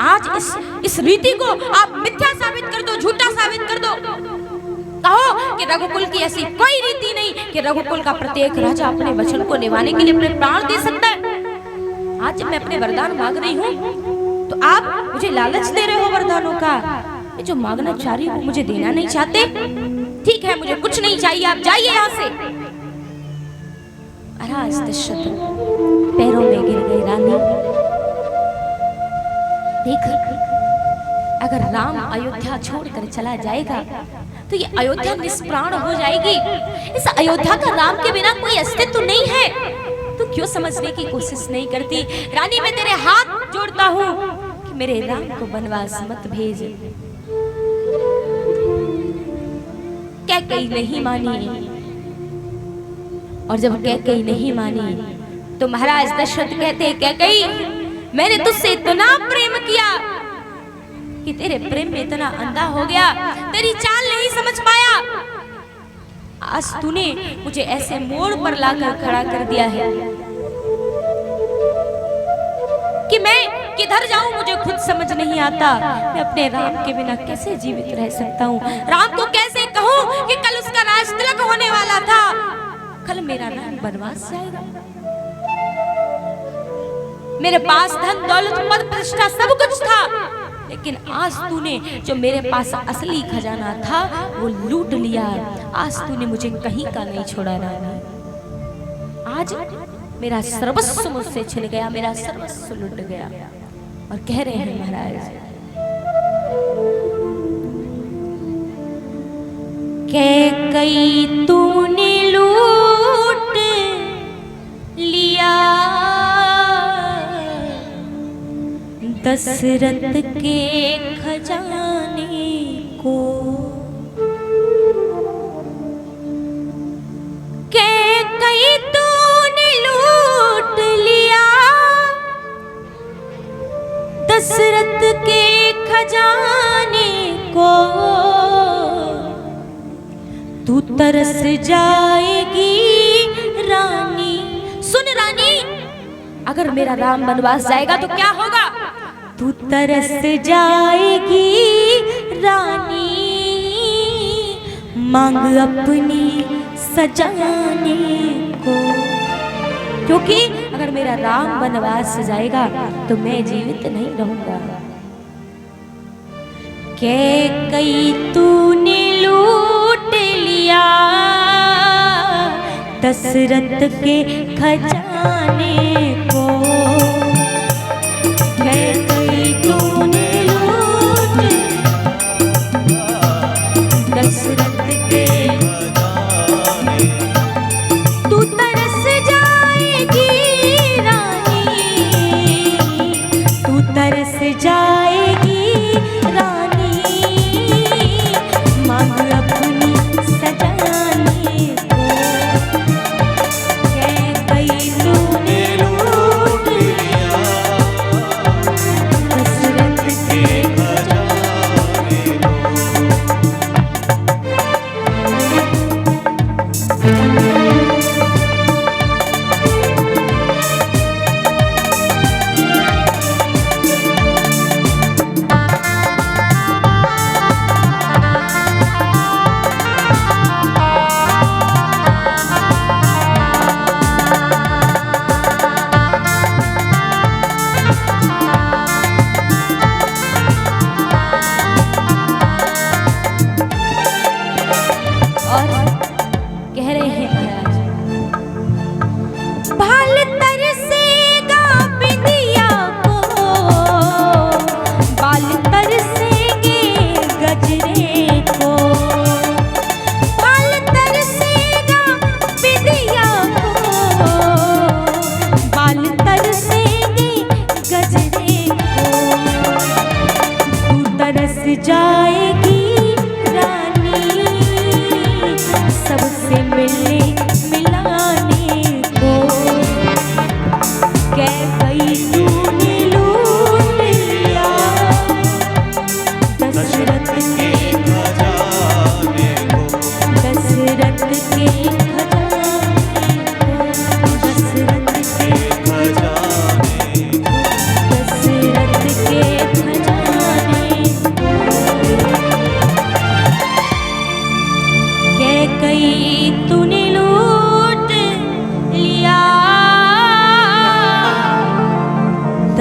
आज इस रीति को आप मिथ्या साबित कर दो, झूठा साबित कर दो। कहो कि रघुकुल की ऐसी कोई रीति नहीं कि रघुकुल का प्रत्येक राजा अपने वचन को निभाने के लिए अपने प्राण दे सकता है। आज मैं अपने वरदान मांग रही हूँ तो आप मुझे लालच दे रहे हो वरदानों का। ये जो मांगना चाह रही हूँ मुझे देना नहीं चाहते। ठीक है, मुझे कुछ नहीं चाहिए, आप जाइए यहाँ से। महाराज दशरथ पैरों में गिर गई। रानी देख, अगर राम अयोध्या छोड़कर चला जाएगा तो ये अयोध्या निष्प्राण हो जाएगी। इस अयोध्या का राम के बिना कोई अस्तित्व नहीं है। तू क्यों समझने की कोशिश नहीं करती? रानी, मैं तेरे हाथ जोड़ता हूँ कि मेरे राम को वनवास मत भेज। कैकेयी नहीं मानी, और जब कैकेयी नहीं मानी तो महाराज दशरथ कहते, कैकेयी मैंने तुझसे इतना प्रेम किया कि तेरे प्रेम में इतना अंधा हो गया, तेरी चाल नहीं समझ पाया। आज तूने मुझे ऐसे मोड़ पर लाकर खड़ा कर दिया है कि मैं किधर जाऊं मुझे खुद समझ नहीं आता। मैं अपने राम के बिना कैसे जीवित रह सकता हूँ? राम को कैसे कहूँ कि कल उसका राज तिलक होने वाला था, कल मेरा राम वनवास जाएगा। मेरे पास धन दौलत पद प्रतिष्ठा सब कुछ था, लेकिन आज तूने जो मेरे पास असली खजाना था वो लूट लिया। आज तूने मुझे कहीं का नहीं छोड़ा रानी। आज मेरा सर्वस्व मुझसे छिन गया, मेरा सर्वस्व लूट गया। और कह रहे हैं महाराज, कैकेयी तूने लूट लिया दशरथ के खजाने को। कैकेयी तूने लूट लिया दशरथ के खजाने को। तू तरस जाएगी रानी। सुन रानी, अगर मेरा राम वनवास जाएगा तो क्या होगा? तू तरस जाएगी रानी, मांग अपनी सजाने को। क्योंकि अगर मेरा राम वनवास जाएगा तो मैं जीवित नहीं रहूंगा। कैकेयी तूने लूट लिया दशरथ के खजाने को। कैकेयी तूने लूट दशरथ के खजाने। तू तरस जाएगी रानी, तू तरस जाएगी रानी, मांग अपनी सजाने को। कैकेयी तूने लूट लिया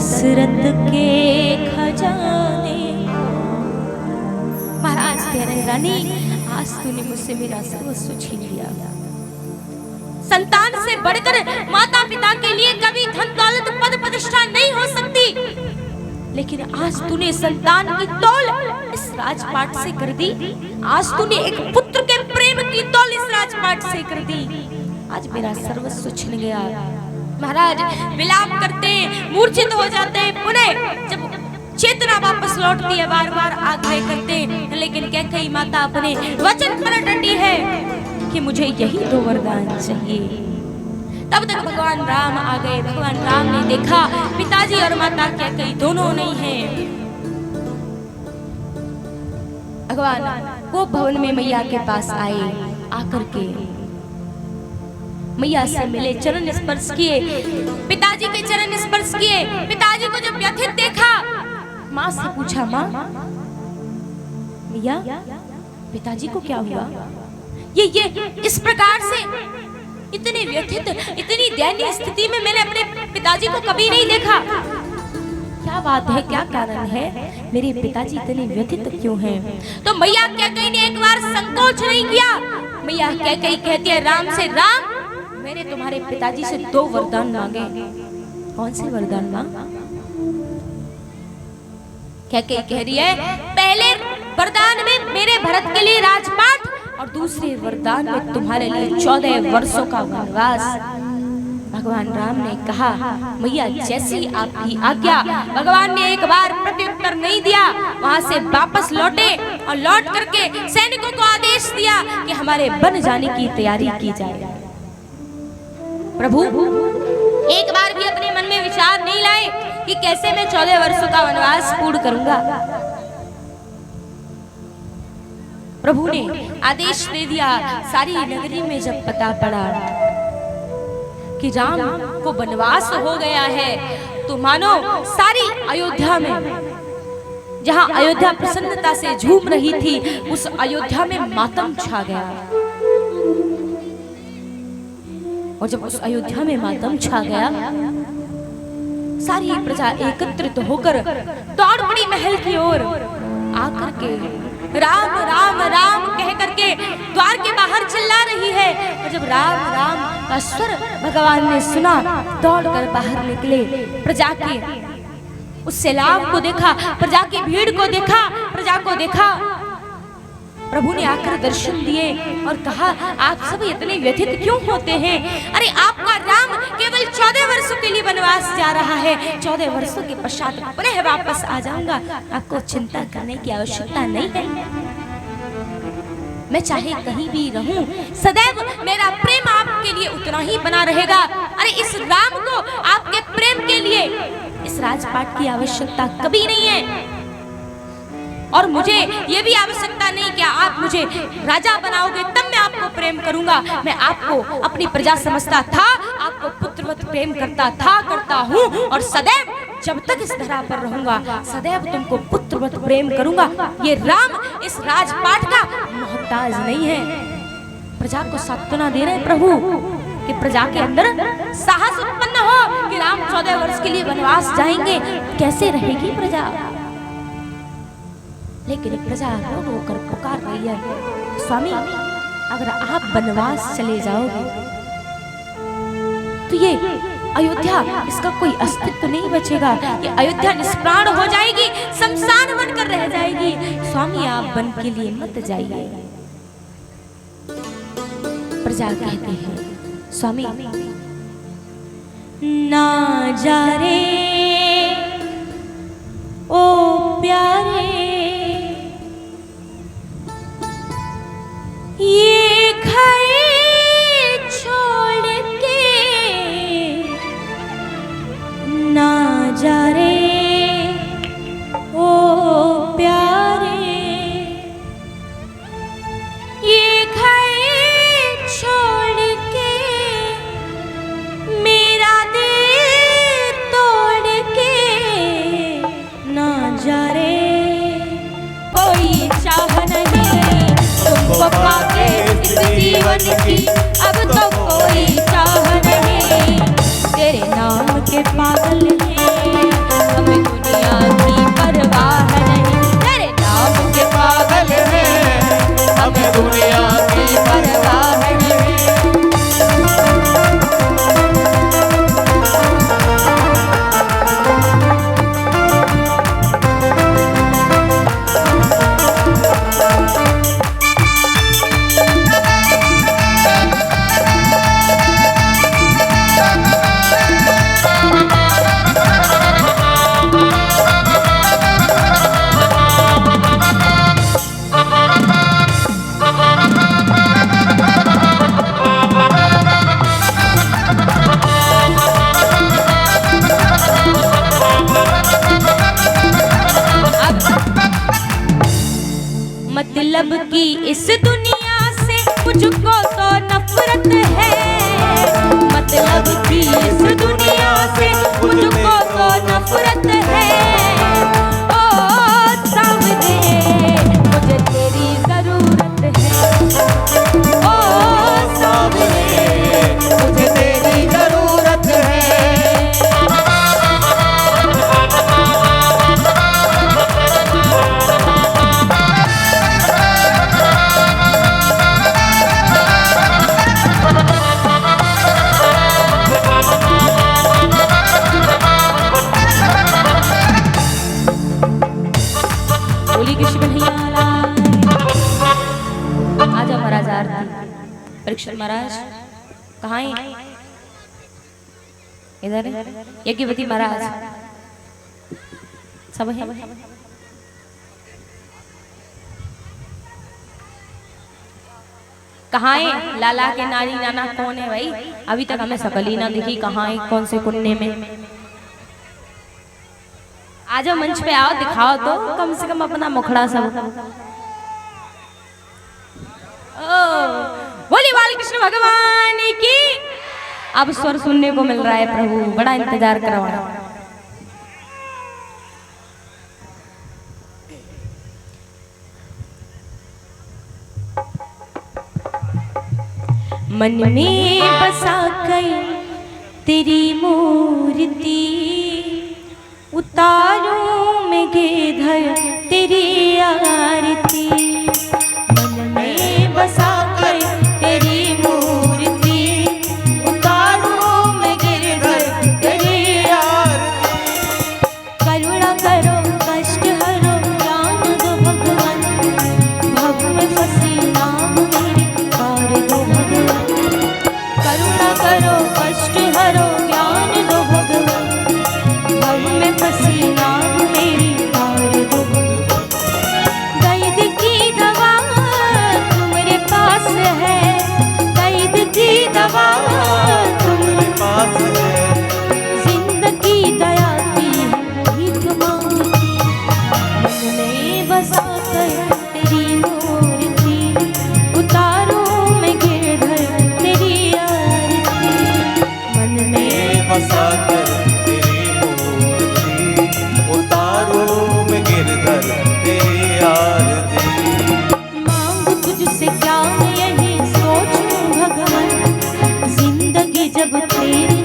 दशरथ के खजाने। महाराज कह रहे रानी, आज तूने मुझसे मेरा सर्वस्व छीन लिया। संतान से बढ़कर माता पिता के लिए कभी धन दौलत पद प्रतिष्ठा नहीं हो सकती, लेकिन आज तूने संतान की तौल इस राजपाट से कर दी। आज तूने एक पुत्र के प्रेम की तौल इस राजपाट से कर दी। आज मेरा सर्वस्व छिन गया। महाराज विलाप करते, मूर्छित हो जाते, पुनः जब चेतना वापस लौटती है बार बार आग्रह करते, लेकिन कैकेयी माता अपने वचन पर डटी है कि मुझे यही दो वरदान चाहिए। तब तक भगवान राम आ गए। भगवान राम ने देखा पिताजी और माता कैकेयी दोनों नहीं हैं। भगवान वो भवन में मैया के पास आए। आकर के मैया से मिले, चरण स्पर्श किए, पिताजी के चरण स्पर्श किए। पिताजी को जब व्यथित देखा, माँ से पूछा, माँ मैया पिताजी को क्या हुआ? ये इस प्रकार से इतने व्यथित, इतनी दयनीय स्थिति में मैंने अपने पिताजी को कभी नहीं देखा। क्या बात है, क्या कारण है, मेरे पिताजी इतने व्यथित क्यों हैं? तो मैया कैकेयी ने एक बार संकोच नहीं किया। मैया कैकेयी कहती है राम से, राम मैंने तुम्हारे पिताजी से दो वरदान मांगे। कौन से वरदान मां? कैकेयी कह रही है, पहले वरदान में मेरे भरत के लिए राजपाट, और दूसरे वरदान में तुम्हारे लिए 14 वर्षों का वनवास। भगवान राम ने कहा, मैया जैसी आपकी आज्ञा। भगवान ने एक बार प्रत्युत्तर नहीं दिया, वहां से वापस लौटे और लौट करके सैनिकों को आदेश दिया कि हमारे बन जाने की तैयारी की जाए। प्रभु एक बार भी अपने मन में विचार नहीं लाए कि कैसे मैं 14 वर्षों का वनवास पूर्ण करूंगा। प्रभु ने आदेश दे दिया। सारी नगरी में जब पता पड़ा कि राम को वनवास हो गया है, तो मानो सारी अयोध्या में, जहां अयोध्या प्रसन्नता से झूम रही थी, उस अयोध्या में मातम छा गया। और जब उस अयोध्या में मातम छा गया, सारी प्रजा एकत्रित होकर दौड़ पड़ी महल की ओर। आकर के राम राम राम कह करके द्वार के बाहर चिल्ला रही है। और जब राम राम का स्वर भगवान ने सुना, दौड़कर बाहर निकले। प्रजा के उस सैलाब को देखा, प्रजा की भीड़ को देखा, प्रजा को देखा। प्रभु ने आकर दर्शन दिए और कहा, आप सब इतने व्यथित क्यों होते हैं? अरे आपका राम केवल 14 वर्षों के लिए वनवास जा रहा है। 14 वर्षों के पश्चात पुनः वापस आ जाऊंगा। आपको चिंता करने की आवश्यकता नहीं है। मैं चाहे कहीं भी रहूं, सदैव मेरा प्रेम आपके लिए उतना ही बना रहेगा। अरे इस राम को आपके प्रेम के लिए इस राजपाट की आवश्यकता कभी नहीं है। और मुझे ये भी आवश्यकता नहीं कि आप मुझे राजा बनाओगे तब मैं आपको प्रेम करूंगा। मैं आपको अपनी प्रजा समझता था, आपको पुत्रवत प्रेम करता था, करता हूँ, और सदैव जब तक इस धरा पर रहूंगा सदैव तुमको पुत्रवत प्रेम करूंगा। ये राम इस राजपाट का मोहताज नहीं है। प्रजा को सांत्वना दे रहे प्रभु कि प्रजा के अंदर साहस उत्पन्न हो कि राम 14 वर्ष के लिए वनवास जाएंगे, कैसे रहेगी प्रजा। लेकिन प्रजा रो रो कर पुकार रही है, स्वामी अगर आप वनवास चले जाओगे तो ये अयोध्या, इसका कोई अस्तित्व नहीं बचेगा। ये अयोध्या निष्प्राण हो जाएगी, शमशान बनकर रह जाएगी। स्वामी आप वन के लिए मत जाइए। प्रजा कहते हैं, स्वामी ना जा रे ओ प्यारे, ये घर छोड़ के ना जा रे ओ प्यारे, ये घर छोड़ के मेरा दिल तोड़ के ना जा रे। की इस दुनिया से मुझको तो नफरत है, मतलब की इस दुनिया से मुझको तो नफरत है। ओ सावरे मुझे तेरी जरूरत है, ओ सावरे मुझे तेरी जरूरत है। आजा महाराज आरती। परीक्षित महाराज कहाँ हैं? इधर यज्ञवती महाराज सब है। कहाँ है लाला के नानी नाना कौन है भाई? अभी तक हमें शकल ही ना दिखी। कहाँ है, कौन से कुन्ने में? आजा मंच पे आओ, दिखाओ तो कम से कम अपना मुखड़ा सब। बोले बालकृष्ण भगवान की। अब स्वर सुनने को मिल रहा है प्रभु, बड़ा इंतजार करवाया। मन में बसा कर तेरी मूर्ति, उतारूं मैं गिरधर तेरी आरती। मन में बसा कर तेरी मूर्ति, उतारूं मैं गिरधर तेरी आरती। करुणा करो कष्ट हरो ज्ञान दो भगवान, भव में फंसी नाम मेरी पार दो भगवान। करुणा करो कष्ट हरो ज्ञान दो भगवान, भव में फंसी नाम मेरी पार दो भगवान। वैद की दवा तुम्हारे पास है, वैद की दवा तुम्हारे पास है। जिंदगी दया की भीख मांगती, मन में बसा कर तेरी मूर्ति, उतारूं मैं गिरधर तेरी आरती। मन में बसा कर तेरी मूर्ति, उतारूं मैं गिरधर तेरी आरती। मांग तुझसे क्या मैं यही सोचूं भगवान, जिंदगी जब तेरी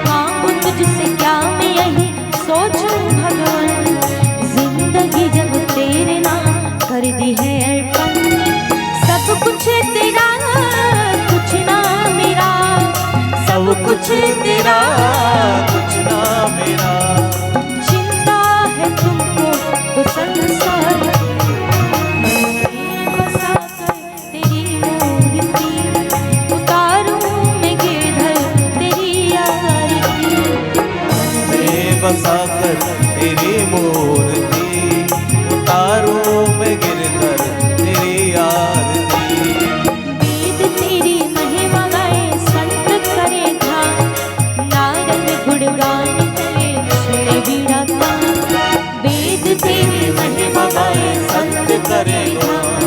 मांग तुझसे क्या मैं यही सोचूं भगवान, जिंदगी जब तेरे नाम कर दी है अर्पण। सब कुछ तेरा कुछ ना मेरा, सब कुछ तेरा कुछ ना मेरा। चिंता है तुमको तो संसार। मन में बसा कर तेरी मूर्ति, उतारूं मैं गिरधर तेरी आरती। मन में बसा कर तेरी मूर्ति, उतारूं मैं गिरधर तेरी आरती। वेद तेरी महिमा गाए संत करे ध्यान, नारद गुणगान करे छेड़े बीड़ा तान। वेद तेरी महिमा गाए संत करे ध्यान,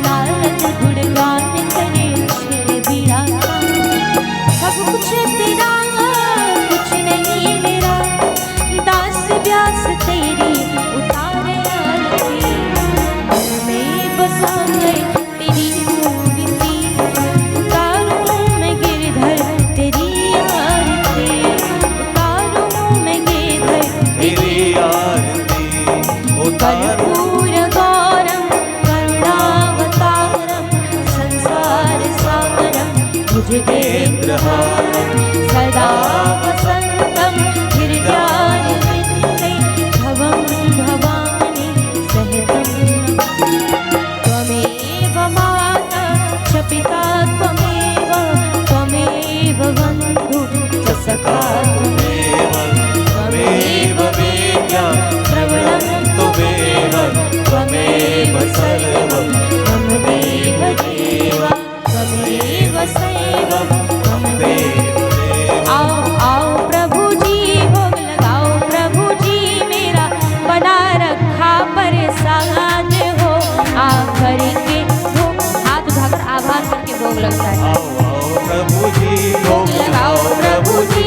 नारद गुणगान करे छेड़े बीड़ा तान। सब कुछ तेरा कुछ नहीं मेरा, दास व्यास तेरी उतारे आरती। मन में बसा कर तेरी मूर्ति, उतारूं मैं गिरधर तेरी आरती। उतारूं मैं गिरधर तेरी आरती उतारूं। कर्पूर गौरम करुणावतारम, संसार सागरम भुजगेन्द्रहारम, सदा वसंतम हृदयारविन्दे भवं भवानी सहितं। त्वमेव माता च पिता त्वमेव, त्वमेव बन्धु च सखा त्वमेव, त्वमेव वेद्या प्रवणं त्वमेव, त्वमेव सर्वं मम देव देव, त्वमेव सर्वं मम देव देव। आओ आओ प्रभु जी भोग लगाओ, प्रभु जी मेरा बना रखा परेशान। भोग लगता है। आओ आओ प्रभु जी भोग लगाओ प्रभु जी